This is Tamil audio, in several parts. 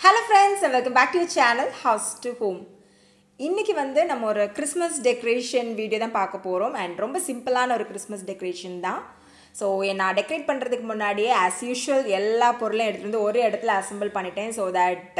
Hello friends and welcome back to your channel House to Home. இன்னைக்கு வந்து நம்ம ஒரு கிறிஸ்மஸ் டெக்கரேஷன் வீடியோ தான் பார்க்க போறோம் and ரொம்ப சிம்பிளான ஒரு கிறிஸ்மஸ் டெக்கரேஷன் தான். So நான் டெக்கரேட் பண்றதுக்கு முன்னாடியே as usual எல்லா பொருளையும் எடுத்து வந்து ஒரே இடத்துல அசெம்பிள் பண்ணிட்டேன் so that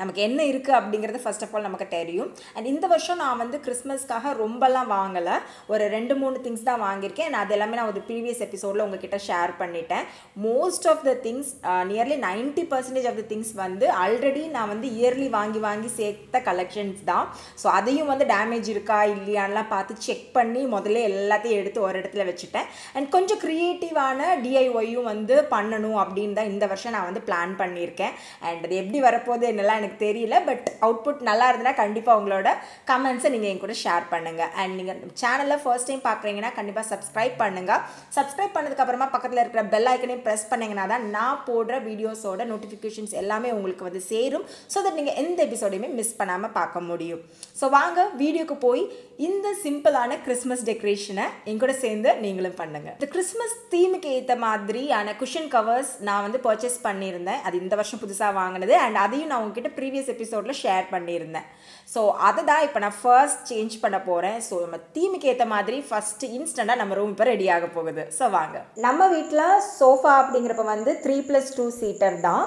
நமக்கு என்ன இருக்கு அப்படிங்கறது first of all நமக்கு தெரியும். and இந்த வருஷம் நான் வந்து கிறிஸ்மஸ்க்காக ரொம்பலாம் வாங்கல. ஒரு 2-3 things தான் வாங்கியிருக்கேன். and அது எல்லாமே நான் ஒரு previous episodeல உங்ககிட்ட ஷேர் பண்ணிட்டேன். most of the things nearly 90% of the things வந்து ஆல்ரெடி நான் வந்து இயர்லி வாங்கி சேர்த்த கலெக்ஷன்ஸ் தான். so அதையும் வந்து டேமேஜ் இருக்கா இல்லையான்லாம் பார்த்து செக் பண்ணி முதல்ல எல்லாத்தையும் எடுத்து ஒரு இடத்துல வச்சிட்டேன். and கொஞ்சம் கிரியேட்டிவான DIYயும் வந்து பண்ணணும் அப்படின்னு தான் இந்த வருஷம் நான் வந்து பிளான் பண்ணியிருக்கேன். அண்ட் அது எப்படி வரப்போகுது என்னெல்லாம் எனக்கு தெரியல. பட் அவுட்புட் நல்லா இருந்ததுன்னா கண்டிப்பாக உங்களோட கமெண்ட்ஸை நீங்கள் என் கூட ஷேர் பண்ணுங்கள். அண்ட் நீங்கள் சேனலில் ஃபர்ஸ்ட் டைம் பார்க்குறீங்கன்னா கண்டிப்பாக சப்ஸ்கிரைப் பண்ணுங்கள். சப்ஸ்கிரைப் பண்ணதுக்கப்புறமா பக்கத்தில் இருக்கிற பெல் ஐக்கனையும் ப்ரெஸ் பண்ணிங்கன்னா தான் நான் போடுற வீடியோஸோட நோட்டிஃபிகேஷன்ஸ் எல்லாமே உங்களுக்கு வந்து சேரும். ஸோ தட் நீங்கள் எந்த எபிசோடையுமே மிஸ் பண்ணாமல் பார்க்க முடியும். ஸோ வாங்க வீடியோக்கு போய் இந்த சிம்பிளான கிறிஸ்மஸ் டெக்கரேஷனை என் கூட சேர்ந்து நீங்களும் பண்ணுங்கள். இந்த கிறிஸ்மஸ் தீமுக்கு ஏற்ற மாதிரியான குஷன் கவர்ஸ் நான் வந்து பர்ச்சேஸ் பண்ணியிருந்தேன். அது இந்த வருஷம் புதுசாக வாங்கினது. அண்ட் அதையும் நான் உங்ககிட்ட ப்ரீவியஸ் எபிசோடில் ஷேர் பண்ணியிருந்தேன். ஸோ அதை தான் இப்போ நான் ஃபர்ஸ்ட் சேஞ்ச் பண்ண போகிறேன். ஸோ நம்ம தீமுக்கு ஏற்ற மாதிரி ஃபஸ்ட்டு இன்ஸ்டண்ட்டாக நம்ம ரூம் இப்போ ரெடி ஆக போகுது. ஸோ வாங்க. நம்ம வீட்டில் சோஃபா அப்படிங்கிறப்ப வந்து 3+2 சீட்டர் தான்.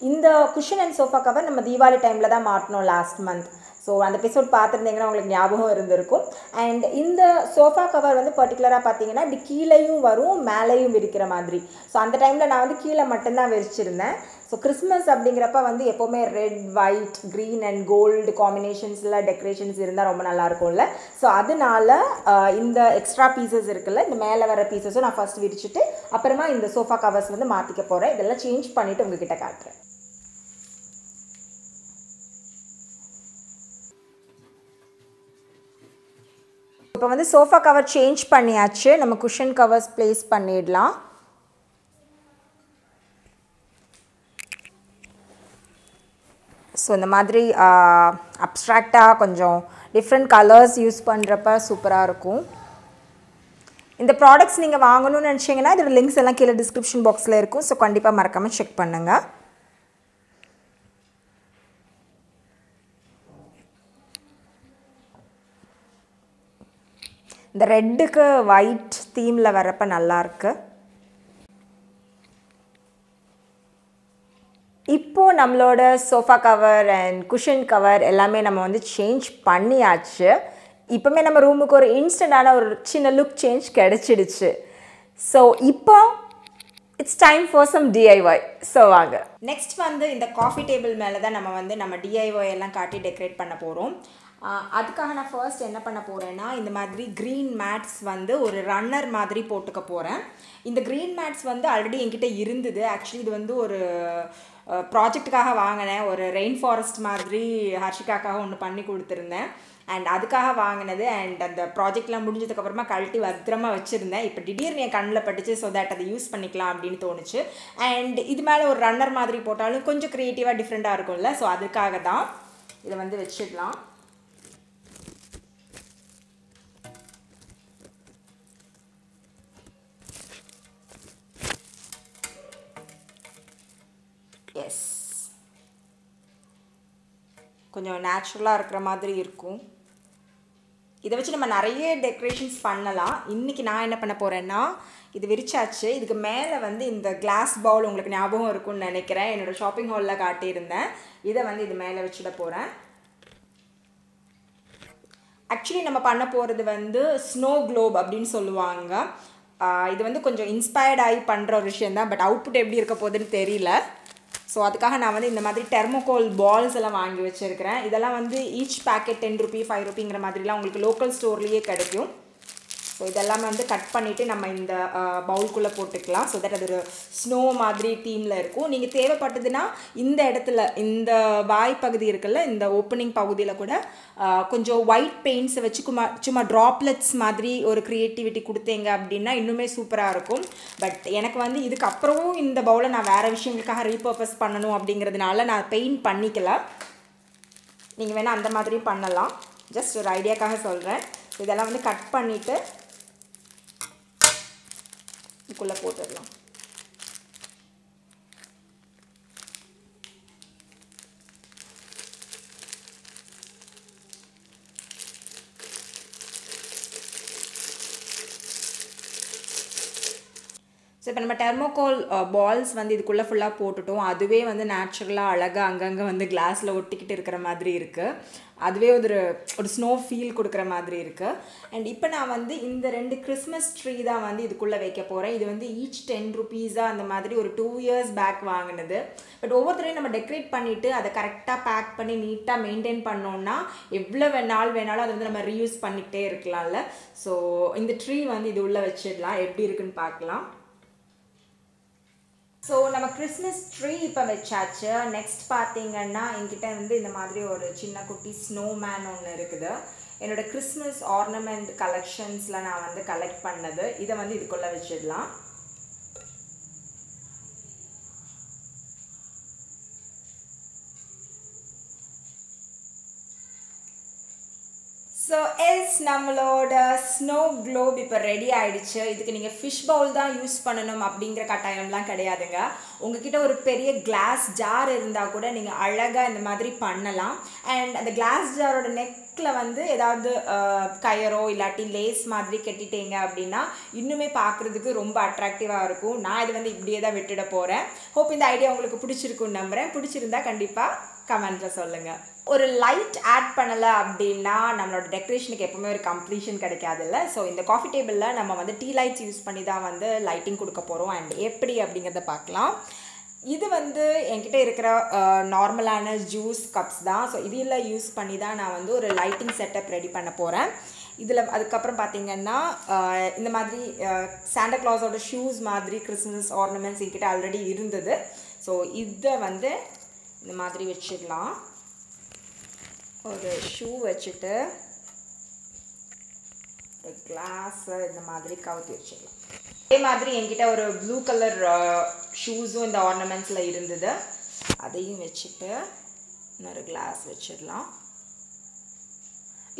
இந்த குஷன் அண்ட் சோஃபா கவர் நம்ம தீபாவளி டைமில் தான் மாட்டினோம் லாஸ்ட் மந்த். ஸோ அந்த எபிசோட் பார்த்துருந்தீங்கன்னா உங்களுக்கு ஞாபகம் இருந்திருக்கும். அண்ட் இந்த சோஃபா கவர் வந்து பர்டிகுலராக பார்த்தீங்கன்னா இப்படி கீழேயும் வரும் மேலேயும் விரிக்கிற மாதிரி. ஸோ அந்த டைமில் நான் வந்து கீழே மட்டும்தான் விரிச்சிருந்தேன். ஸோ கிறிஸ்மஸ் அப்படிங்கிறப்ப வந்து எப்போவுமே red, white, green and gold காம்பினேஷன்ஸில் டெக்கரேஷன்ஸ் இருந்தால் ரொம்ப நல்லாயிருக்கும்ல. ஸோ அதனால இந்த எக்ஸ்ட்ரா பீசஸ் இருக்குல்ல, இந்த மேலே வர பீசஸும் நான் ஃபஸ்ட் விரிச்சிட்டு அப்புறமா இந்த சோஃபா கவர்ஸ் வந்து மாற்றிக்க போகிறேன். இதெல்லாம் சேஞ்ச் பண்ணிவிட்டு உங்ககிட்ட காட்டுறேன். இப்போ வந்து சோஃபா கவர் சேஞ்ச் பண்ணியாச்சு. நம்ம குஷன் கவர்ஸ் ப்ளேஸ் பண்ணிடலாம். ஸோ இந்த மாதிரி அப்ஸ்ட்ராக்டாக கொஞ்சம் டிஃப்ரெண்ட் கலர்ஸ் யூஸ் பண்ணுறப்ப சூப்பராக இருக்கும். இந்த ப்ராடக்ட்ஸ் நீங்கள் வாங்கணும்னு நினச்சிங்கன்னா இதோட லிங்க்ஸ் எல்லாம் கீழே டிஸ்கிரிப்ஷன் பாக்ஸில் இருக்கும். ஸோ கண்டிப்பாக மறக்காமல் செக் பண்ணுங்கள். இந்த ரெட்டுக்கு ஒயிட் தீமில் வரப்போ நல்லாயிருக்கு. இப்போது நம்மளோட sofa cover and cushion cover எல்லாமே நம்ம வந்து சேஞ்ச் பண்ணியாச்சு. இப்போமே நம்ம ரூமுக்கு ஒரு இன்ஸ்டண்ட்டான ஒரு சின்ன லுக் சேஞ்ச் கிடச்சிடுச்சு. ஸோ இப்போ it's time for some DIY. So வாங்க. நெக்ஸ்ட் வந்து இந்த காஃபி டேபிள் மேலே தான் நம்ம DIY எல்லாம் காட்டி டெக்கரேட் பண்ண போகிறோம். அதுக்காக நான் ஃபர்ஸ்ட் என்ன பண்ண போகிறேன்னா இந்த மாதிரி க்ரீன் மேட்ஸ் வந்து ஒரு ரன்னர் மாதிரி போட்டுக்க போகிறேன். இந்த க்ரீன் மேட்ஸ் வந்து ஆல்ரெடி என்கிட்ட இருந்தது. ஆக்சுவலி இது வந்து ஒரு ப்ராஜெக்டுக்காக வாங்கினேன். ஒரு ரெயின் ஃபாரஸ்ட் மாதிரி ஹர்ஷிகாக்காக ஒன்று பண்ணி கொடுத்துருந்தேன். அண்ட் அதுக்காக வாங்கினது. அண்ட் அந்த ப்ராஜெக்ட்லாம் முடிஞ்சதுக்கப்புறமா கழட்டி பத்திரமா வச்சுருந்தேன். இப்போ திடீர்னு என் கண்ணில் பட்டுச்சு. ஸோ தட் அதை யூஸ் பண்ணிக்கலாம் அப்படின்னு தோணுச்சு. அண்ட் இது மேலே ஒரு ரன்னர் மாதிரி போட்டாலும் கொஞ்சம் க்ரியேட்டிவாக டிஃப்ரெண்ட்டாக இருக்கும்ல. ஸோ அதுக்காக தான் இதை வந்து வச்சிடலாம். எஸ், கொஞ்சம் நேச்சுரலாக இருக்கிற மாதிரி இருக்கும். இதை வச்சு நம்ம நிறைய டெக்கரேஷன்ஸ் பண்ணலாம். இன்றைக்கி நான் என்ன பண்ண போகிறேன்னா இது விரிச்சாச்சு. இதுக்கு மேலே வந்து இந்த கிளாஸ் பவுல் உங்களுக்கு ஞாபகம் இருக்கும்னு நினைக்கிறேன். என்னோடய ஷாப்பிங் ஹாலில் காட்டியிருந்தேன். இதை வந்து இது மேலே வச்சுட போகிறேன். ஆக்சுவலி நம்ம பண்ண போகிறது வந்து ஸ்னோ க்ளோப் அப்படின்னு சொல்லுவாங்க. இது வந்து கொஞ்சம் இன்ஸ்பயர்ட் ஆகி பண்ணுற ஒரு விஷயந்தான். பட் அவுட்புட் எப்படி இருக்க போகுதுன்னு தெரியல. ஸோ அதுக்காக நான் வந்து இந்த மாதிரி தெர்மோகோல் பால்ஸ் எல்லாம் வாங்கி வச்சுருக்கிறேன். இதெல்லாம் வந்து ஈச் பேக்கெட் 10 ரூபி 5 ரூபிங்கிற மாதிரிலாம் உங்களுக்கு லோக்கல் ஸ்டோர்லேயே கிடைக்கும். ஸோ இதெல்லாமே வந்து கட் பண்ணிவிட்டு நம்ம இந்த பவுல்குள்ளே போட்டுக்கலாம். ஸோ தட் அது ஒரு ஸ்னோ மாதிரி தீமில் இருக்கும். நீங்கள் தேவைப்பட்டதுன்னா இந்த இடத்துல இந்த வாய் பகுதி இருக்குல்ல, இந்த ஓப்பனிங் பகுதியில் கூட கொஞ்சம் ஒயிட் பெயிண்ட்ஸை வச்சு சும்மா ட்ராப்லெட்ஸ் மாதிரி ஒரு க்ரியேட்டிவிட்டி கொடுத்தீங்க அப்படின்னா இன்னுமே சூப்பராக இருக்கும். பட் எனக்கு வந்து இதுக்கப்புறமும் இந்த பவுலை நான் வேறு விஷயங்களுக்காக ரீபர்பஸ் பண்ணணும் அப்படிங்கிறதுனால நான் பெயிண்ட் பண்ணிக்கல. நீங்கள் வேணால் அந்த மாதிரியும் பண்ணலாம். ஜஸ்ட் ஒரு ஐடியாக்காக சொல்கிறேன். இதெல்லாம் வந்து கட் பண்ணிவிட்டு இதுக்குள்ளே போட்டுடலாம். ஸோ இப்போ நம்ம தெர்மோகோல் பால்ஸ் வந்து இதுக்குள்ளே ஃபுல்லாக போட்டுட்டோம். அதுவே வந்து நேச்சுரலாக அழகாக அங்கங்கே வந்து கிளாஸில் ஒட்டிக்கிட்டு இருக்கிற மாதிரி இருக்குது. அதுவே ஒரு ஸ்னோ ஃபீல் கொடுக்குற மாதிரி இருக்குது. அண்ட் இப்போ நான் வந்து இந்த 2 கிறிஸ்மஸ் ட்ரீ தான் வந்து இதுக்குள்ளே வைக்க போகிறேன். இது வந்து ஈச் 10 ருபீஸாக அந்த மாதிரி ஒரு 2 இயர்ஸ் பேக் வாங்கினது. பட் ஒவ்வொருத்தரையும் நம்ம டெக்கரேட் பண்ணிவிட்டு அதை கரெக்டாக பேக் பண்ணி நீட்டாக மெயின்டைன் பண்ணோன்னா எவ்வளோ வேணாலும் அதை வந்து நம்ம ரீயூஸ் பண்ணிக்கிட்டே இருக்கலாம்ல. ஸோ இந்த ட்ரீ வந்து இது உள்ளே வச்சிடலாம், எப்படி இருக்குன்னு பார்க்கலாம். ஸோ நம்ம கிறிஸ்மஸ் ட்ரீ இப்போ வச்சாச்சு. நெக்ஸ்ட் பார்த்தீங்கன்னா என்கிட்ட வந்து இந்த மாதிரி ஒரு சின்ன குட்டி ஸ்னோமேன் ஒன்று இருக்குது. என்னோடய கிறிஸ்மஸ் ஆர்னமெண்ட் கலெக்ஷன்ஸில் நான் வந்து கலெக்ட் பண்ணது. இதை வந்து இதுக்குள்ளே வச்சிடலாம். ஸோ நம்மளோட ஸ்னோ க்ளோப் இப்போ ரெடி ஆகிடுச்சு. இதுக்கு நீங்கள் ஃபிஷ் பவுல் தான் யூஸ் பண்ணணும் அப்படிங்கிற கட்டாயம்லாம் கிடையாதுங்க. உங்ககிட்ட ஒரு பெரிய கிளாஸ் ஜார் இருந்தால் கூட நீங்கள் அழகாக இந்த மாதிரி பண்ணலாம். அண்ட் அந்த கிளாஸ் ஜாரோட நெக்கில் வந்து ஏதாவது கயரோ இல்லாட்டி லேஸ் மாதிரி கட்டிட்டீங்க அப்படின்னா இன்னுமே பார்க்குறதுக்கு ரொம்ப அட்ராக்டிவாக இருக்கும். நான் இது வந்து இப்படியே தான் விட்டுட போகிறேன். ஹோப் இந்த ஐடியா உங்களுக்கு பிடிச்சிருக்குன்னு நம்புகிறேன். பிடிச்சிருந்தா கண்டிப்பாக கமெண்ட்டில் சொல்லுங்கள். ஒரு லைட் ஆட் பண்ணலை அப்படின்னா நம்மளோட டெக்கரேஷனுக்கு எப்போவுமே ஒரு கம்ப்ளீஷன் கிடைக்காதுல்ல. ஸோ இந்த காஃபி டேபிளில் நம்ம வந்து டீ லைட்ஸ் யூஸ் பண்ணி தான் வந்து லைட்டிங் கொடுக்க போகிறோம். அண்ட் எப்படி அப்படிங்கிறத பார்க்கலாம். இது வந்து என்கிட்ட இருக்கிற நார்மலான ஜூஸ் கப்ஸ் தான். ஸோ இதில் யூஸ் பண்ணி தான் நான் வந்து ஒரு லைட்டிங் செட்டப் ரெடி பண்ண போகிறேன். இதில் அதுக்கப்புறம் பார்த்திங்கன்னா இந்த மாதிரி சாண்டா கிளாஸோட ஷூஸ் மாதிரி கிறிஸ்மஸ் ஆர்னமெண்ட்ஸ் என்கிட்ட ஆல்ரெடி இருந்தது. ஸோ இதை வந்து இந்த மாதிரி வச்சிடலாம். ஒரு ஷூ வச்சுட்டு ஒரு கிளாஸை இந்த மாதிரி கவுத்தி வச்சிடலாம். அதே மாதிரி என்கிட்ட ஒரு ப்ளூ கலர் ஷூஸும் இந்த ஆர்னமெண்ட்ஸில் இருந்தது. அதையும் வச்சுட்டு இன்னொரு கிளாஸ் வச்சிடலாம்.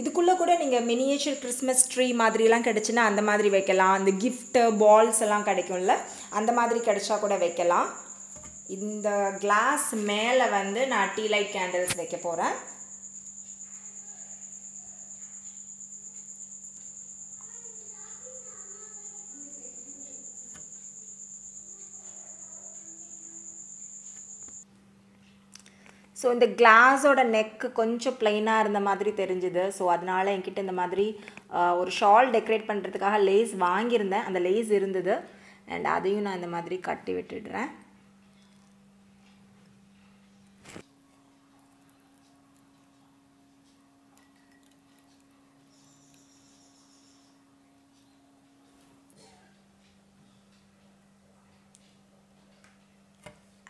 இதுக்குள்ளே கூட நீங்கள் மினியேச்சர் கிறிஸ்மஸ் ட்ரீ மாதிரிலாம் கிடச்சுன்னா அந்த மாதிரி வைக்கலாம். இந்த கிஃப்ட்டு பால்ஸ் எல்லாம் கிடைக்கும்ல, அந்த மாதிரி கிடைச்சா கூட வைக்கலாம். இந்த கிளாஸ் மேலே வந்து நான் டீ லைட் கேண்டில்ஸ் வைக்க போகிறேன். ஸோ இந்த கிளாஸோட நெக்கு கொஞ்சம் ப்ளைனாக இருந்த மாதிரி தெரிஞ்சுது. ஸோ அதனால் என்கிட்ட இந்த மாதிரி ஒரு ஷால் டெக்கரேட் பண்ணுறதுக்காக லேஸ் வாங்கியிருந்தேன். அந்த லேஸ் இருந்தது. அண்ட் அதையும் நான் இந்த மாதிரி கட்டி விட்டுடுறேன்.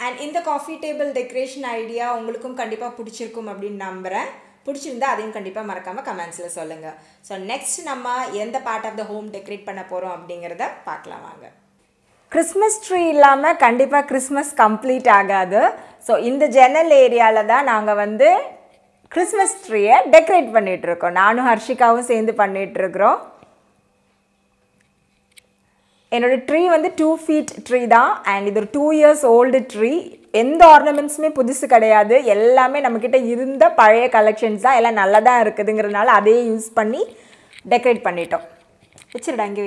அண்ட் இந்த காஃபி டேபிள் டெக்கரேஷன் ஐடியா உங்களுக்கும் கண்டிப்பாக பிடிச்சிருக்கும் அப்படின்னு நம்புகிறேன். பிடிச்சிருந்தா அதையும் கண்டிப்பாக மறக்காமல் கமெண்ட்ஸில் சொல்லுங்கள். ஸோ நெக்ஸ்ட் நம்ம எந்த part of the home decorate பண்ண போகிறோம் அப்படிங்கிறத பார்க்கலாம் வாங்க. கிறிஸ்மஸ் ட்ரீ இல்லாமல் கண்டிப்பாக கிறிஸ்மஸ் கம்ப்ளீட் ஆகாது. ஸோ இந்த ஜன்னல் ஏரியாவில் தான் நாங்கள் வந்து கிறிஸ்மஸ் ட்ரீயை டெக்கரேட் பண்ணிகிட்ருக்கோம். நானும் ஹர்ஷிகாவும் சேர்ந்து பண்ணிகிட்ருக்குறோம். என்னோடய ட்ரீ வந்து 2 feet ட்ரீ தான். அண்ட் இது ஒரு 2 years ஓல்டு ட்ரீ. எந்த ஆர்னமெண்ட்ஸுமே புதுசு கிடையாது. எல்லாமே நம்மக்கிட்ட இருந்த பழைய கலெக்ஷன்ஸ் தான். எல்லாம் நல்லா தான் இருக்குதுங்கிறதுனால அதையே யூஸ் பண்ணி டெக்கரேட் பண்ணிட்டோம். வச்சிருடா இங்கே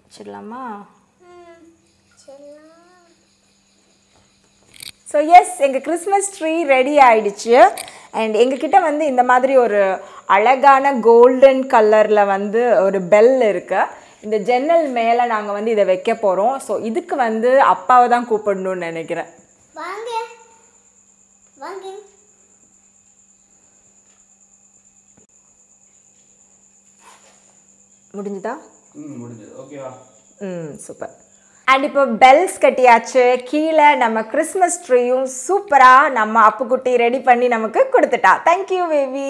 வச்சிடலாமா? ஸோ எஸ், எங்கள் கிறிஸ்மஸ் ட்ரீ ரெடி ஆகிடுச்சு. அண்ட் எங்ககிட்ட வந்து இந்த மாதிரி ஒரு அழகான கோல்டன் கலரில் வந்து ஒரு பெல் இருக்குது. இந்த ஜன்னல் மேலே நாங்கள் வந்து இதை வைக்க போகிறோம். ஸோ இதுக்கு வந்து அப்பாவை தான் கூப்பிடணும்னு நினைக்கிறேன். வாங்க வாங்க. முடிஞ்சுதா? முடிஞ்சது. ஓகேவா? சூப்பர். அண்ட் இப்போ பெல்ஸ் கட்டியாச்சு. கீழே நம்ம கிறிஸ்மஸ் ட்ரீயும் சூப்பராக நம்ம அப்புக்குட்டி ரெடி பண்ணி நமக்கு கொடுத்துட்டா. Thank you baby.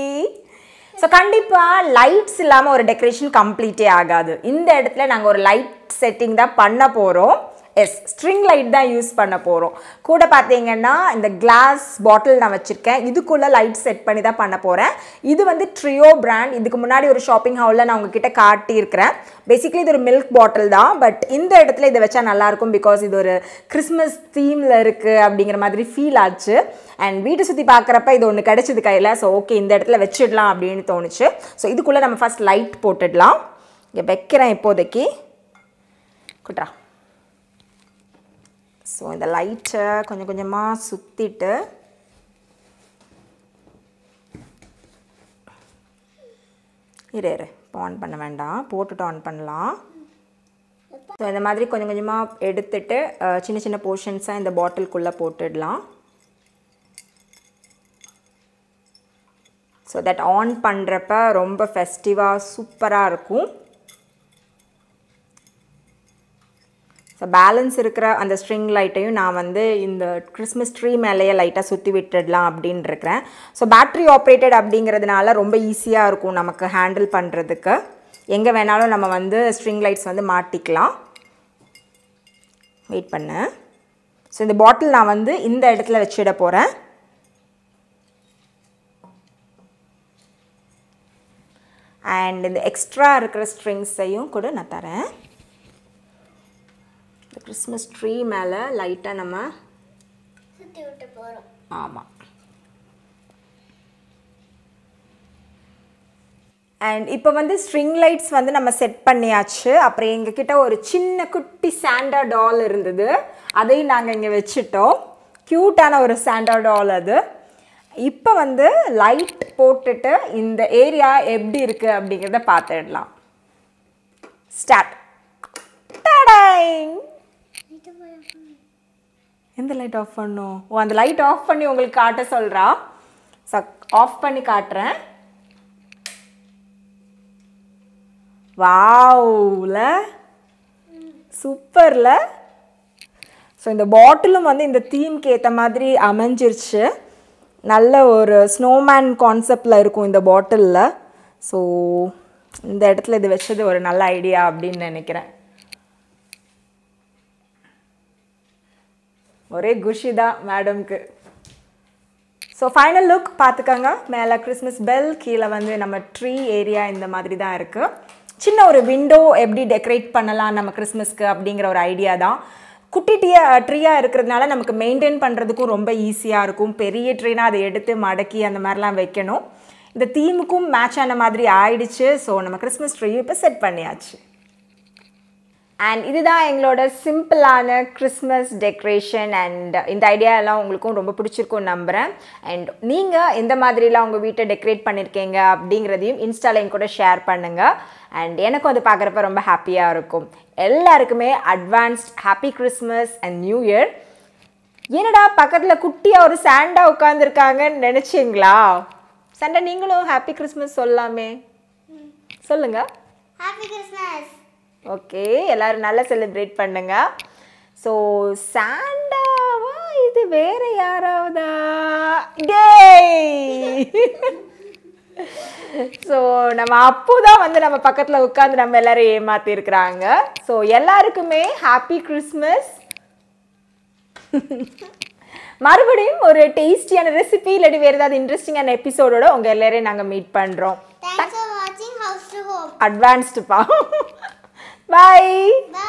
ஸோ கண்டிப்பாக லைட்ஸ் இல்லாமல் ஒரு டெக்கரேஷன் கம்ப்ளீட்டே ஆகாது. இந்த இடத்துல நாங்கள் ஒரு லைட் செட்டிங் தான் பண்ண போகிறோம். எஸ், ஸ்ட்ரிங் லைட் தான் யூஸ் பண்ண போகிறோம். கூட பார்த்தீங்கன்னா இந்த கிளாஸ் பாட்டில் நான் வச்சுருக்கேன். இதுக்குள்ளே லைட் செட் பண்ணி தான் பண்ண போகிறேன். இது வந்து ட்ரியோ பிராண்ட். இதுக்கு முன்னாடி ஒரு ஷாப்பிங் ஹாலில் நான் உங்ககிட்ட காட்டியிருக்கிறேன். பேசிக்கலி இது ஒரு மில்க் பாட்டில் தான். பட் இந்த இடத்துல இதை வச்சா நல்லாயிருக்கும். பிகாஸ் இது ஒரு கிறிஸ்மஸ் தீமில் இருக்குது அப்படிங்கிற மாதிரி ஃபீல் ஆச்சு. அண்ட் வீட்டை சுற்றி பார்க்குறப்ப இது ஒன்று கிடச்சிது கையில். ஸோ ஓகே, இந்த இடத்துல வச்சிடலாம் அப்படின்னு தோணுச்சு. ஸோ இதுக்குள்ளே நம்ம ஃபஸ்ட் லைட் போட்டுடலாம். இங்கே வைக்கிறேன் இப்போதைக்கு. குட்ரா. ஸோ இந்த லைட்டை கொஞ்சம் கொஞ்சமாக சுற்றிட்டு இரு இப்போ ஆன் பண்ண வேண்டாம், போட்டுட்டு ஆன் பண்ணலாம். ஸோ இந்த மாதிரி கொஞ்சம் கொஞ்சமாக எடுத்துட்டு சின்ன சின்ன போர்ஷன்ஸாக இந்த பாட்டிலுக்குள்ளே போட்டுடலாம். ஸோ தட் ஆன் பண்ணுறப்ப ரொம்ப ஃபெஸ்டிவாக சூப்பராக இருக்கும். ஸோ பேலன்ஸ் இருக்கிற அந்த ஸ்ட்ரிங் லைட்டையும் நான் வந்து இந்த கிறிஸ்மஸ் ட்ரீ மேலேயே லைட்டாக சுற்றி விட்டுடலாம் அப்படின்னு இருக்கிறேன். ஸோ பேட்ரி ஆப்ரேட்டட் அப்படிங்கிறதுனால ரொம்ப ஈஸியாக இருக்கும் நமக்கு ஹேண்டில் பண்ணுறதுக்கு. எங்கே வேணாலும் நம்ம வந்து ஸ்ட்ரிங் லைட்ஸ் வந்து மாட்டிக்கலாம். வெயிட் பண்ணு. ஸோ இந்த பாட்டில் நான் வந்து இந்த இடத்துல வச்சிட போகிறேன். அண்ட் இந்த எக்ஸ்ட்ரா இருக்கிற ஸ்ட்ரிங்ஸையும் கூட நான் தரேன். இந்த கிறிஸ்மஸ் ட்ரீ மேலே லைட்டாக நம்ம சுற்றி விட்டு போகிறோம். ஆமாம். அண்ட் இப்போ வந்து ஸ்ட்ரிங் லைட்ஸ் வந்து நம்ம செட் பண்ணியாச்சு. அப்புறம் எங்ககிட்ட ஒரு சின்ன குட்டி சாண்டா டால் இருந்தது, அதையும் நாங்கள் இங்கே வச்சுட்டோம். க்யூட்டான ஒரு சாண்டா டால் அது. இப்போ வந்து லைட் போட்டுட்டு இந்த ஏரியா எப்படி இருக்குது அப்படிங்கிறத பார்த்துடலாம். ஸ்டார்ட். எந்த லைட் ஆஃப் பண்ணும்? ஓ, அந்த லைட் ஆஃப் பண்ணி உங்களுக்கு காட்ட சொல்கிறா. ஆஃப் பண்ணி காட்டுறேன். வாவ்ல, சூப்பர்ல. ஸோ இந்த பாட்டிலும் வந்து இந்த தீம்க்கு ஏற்ற மாதிரி அமைஞ்சிருச்சு. நல்ல ஒரு ஸ்னோமேன் கான்செப்டில் இருக்கும் இந்த பாட்டிலில். ஸோ இந்த இடத்துல இது வச்சது ஒரு நல்ல ஐடியா அப்படின்னு நினைக்கிறேன். ஒரே குஷி தான் மேடம்க்கு. ஸோ ஃபைனல் லுக் பார்த்துக்கோங்க. மேலே கிறிஸ்மஸ் பெல், கீழே வந்து நம்ம ட்ரீ ஏரியா இந்த மாதிரி தான் இருக்குது. சின்ன ஒரு விண்டோ எப்படி டெக்கரேட் பண்ணலாம் நம்ம கிறிஸ்மஸ்க்கு அப்படிங்கிற ஒரு ஐடியா தான். குட்டி ட்ரீயாக இருக்கிறதுனால நமக்கு மெயின்டைன் பண்ணுறதுக்கும் ரொம்ப ஈஸியாக இருக்கும். பெரிய ட்ரீனா அதை எடுத்து மடக்கி அந்த மாதிரிலாம் வைக்கணும். இந்த தீமுக்கும் மேட்ச் ஆன மாதிரி ஆயிடுச்சு. ஸோ நம்ம கிறிஸ்மஸ் ட்ரீ இப்போ செட் பண்ணியாச்சு. அண்ட் இதுதான் எங்களோட சிம்பிளான கிறிஸ்மஸ் டெக்கரேஷன். அண்ட் இந்த ஐடியாலாம் உங்களுக்கும் ரொம்ப பிடிச்சிருக்கும்னு நம்புகிறேன். அண்ட் நீங்கள் எந்த மாதிரிலாம் உங்கள் வீட்டை டெக்கரேட் பண்ணியிருக்கீங்க அப்படிங்கிறதையும் இன்ஸ்டால என் கூட ஷேர் பண்ணுங்கள். அண்ட் எனக்கும் அது பார்க்குறப்ப ரொம்ப ஹாப்பியாக இருக்கும். எல்லாருக்குமே advanced happy Christmas and new year. என்னடா பக்கத்தில் குட்டியாக ஒரு சாண்டா உட்காந்துருக்காங்கன்னு நினச்சிங்களா? சாண்டா, நீங்களும் ஹாப்பி கிறிஸ்மஸ் சொல்லாமே, சொல்லுங்கள். Happy Christmas. ஓகே, எல்லோரும் நல்லா செலிப்ரேட் பண்ணுங்க. ஸோ சாண்டாவா இது வேற யாராவதா? ஸோ நம்ம அப்பு தான் வந்து நம்ம பக்கத்தில் உட்காந்து நம்ம எல்லாரும் ஏமாத்திருக்கிறாங்க. ஸோ எல்லாருக்குமே ஹாப்பி கிறிஸ்மஸ். மறுபடியும் ஒரு டேஸ்டியான ரெசிபி இல்லாட்டி வேறு ஏதாவது இன்ட்ரெஸ்டிங்கான எபிசோடோட உங்கள் எல்லாரையும் நாங்கள் மீட் பண்ணுறோம். Thanks for watching House to Home. அட்வான்ஸ்டுப்பா. Bye. Bye.